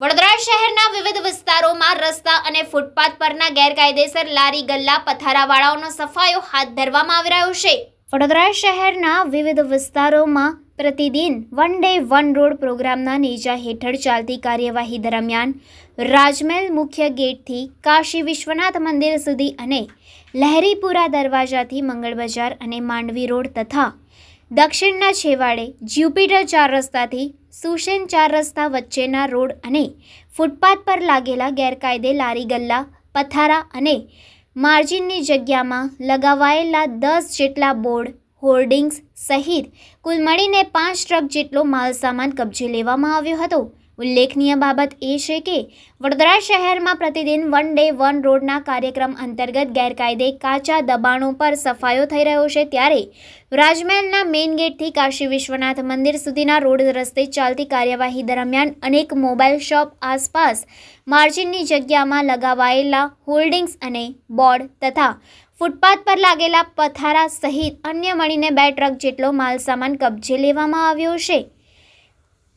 વડોદરા શહેરના વિવિધ વિસ્તારોમાં રસ્તા અને ફૂટપાથ પરના ગેરકાયદેસર લારી ગલ્લા પથારાવાળાઓનો સફાયો હાથ ધરવામાં આવી રહ્યો છે. વડોદરા શહેરના વિવિધ વિસ્તારોમાં પ્રતિદિન વન ડે વન રોડ પ્રોગ્રામના નેજા હેઠળ ચાલતી કાર્યવાહી દરમિયાન રાજમહેલ મુખ્ય ગેટથી કાશી વિશ્વનાથ મંદિર સુધી અને લહેરીપુરા દરવાજાથી મંગળ બજાર અને માંડવી રોડ તથા દક્ષિણના છેવાડે જ્યુપિટર 4 રસ્તાથી સુશેન 4 રસ્તા વચ્ચેના રોડ અને ફૂટપાથ પર લાગેલા ગેરકાયદે લારી ગલ્લા પથારા અને માર્જિનની જગ્યામાં લગાવાયેલા 10 જેટલા બોર્ડ હોર્ડિંગ્સ સહિત કુલ મળીને 5 ટ્રક જેટલો માલસામાન કબજે લેવામાં આવ્યો હતો. ઉલ્લેખનીય બાબત એ છે કે વડોદરા શહેરમાં પ્રતિદિન વન ડે વન રોડના કાર્યક્રમ અંતર્ગત ગેરકાયદે કાચા દબાણો પર સફાયો થઈ રહ્યો છે, ત્યારે રાજમહેલના મેઇન ગેટથી કાશી વિશ્વનાથ મંદિર સુધીના રોડ રસ્તે ચાલતી કાર્યવાહી દરમિયાન અનેક મોબાઈલ શોપ આસપાસ માર્જિનની જગ્યામાં લગાવાયેલા હોલ્ડિંગ્સ અને બોર્ડ તથા ફૂટપાથ પર લાગેલા પથારા સહિત અન્ય મળીને 2 ટ્રક જેટલો માલસામાન કબજે લેવામાં આવ્યો છે.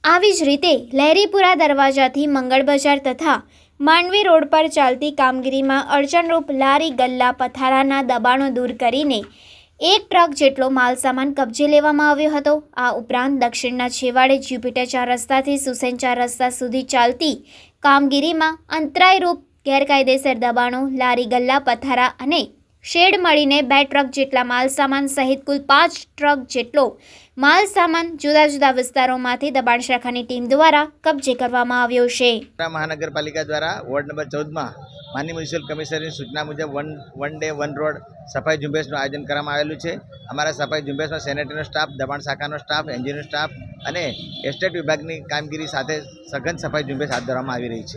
આવી જ રીતે લહેરીપુરા દરવાજાથી મંગળ બજાર તથા માંડવી રોડ પર ચાલતી કામગીરીમાં અડચણરૂપ લારી ગલ્લા પથારાના દબાણો દૂર કરીને 1 ટ્રક જેટલો માલસામાન કબજે લેવામાં આવ્યો હતો. આ ઉપરાંત દક્ષિણના છેવાડે જ્યુપિટર 4 રસ્તાથી સુસેન 4 રસ્તા સુધી ચાલતી કામગીરીમાં અંતરાયરૂપ ગેરકાયદેસર દબાણો, લારી ગલ્લા પથારા અને શેડ મળીને 2 ટ્રક જેટલા માલસામાન સહિત કુલ 5 ટ્રક જેટલો માલસામાન જુદા જુદા વિસ્તારોમાંથી દબાણ શાખાની ટીમ દ્વારા કબજે કરવામાં આવ્યો છે. મહાનગરપાલિકા દ્વારા વોર્ડ નંબર 14માં માનનીય મ્યુનિસિપલ કમિશનરની સૂચના મુજબ વન ડે વન રોડ સફાઈ ઝુંબેશનું આયોજન કરવામાં આવેલું છે. અમારા સફાઈ ઝુંબેશમાં સેનેટરીનો સ્ટાફ, દબાણ શાખાનો સ્ટાફ, એન્જિનિયરનો સ્ટાફ અને એસ્ટેટ વિભાગની કામગીરી સાથે સઘન સફાઈ ઝુંબેશ હાથ ધરવામાં આવી રહી છે.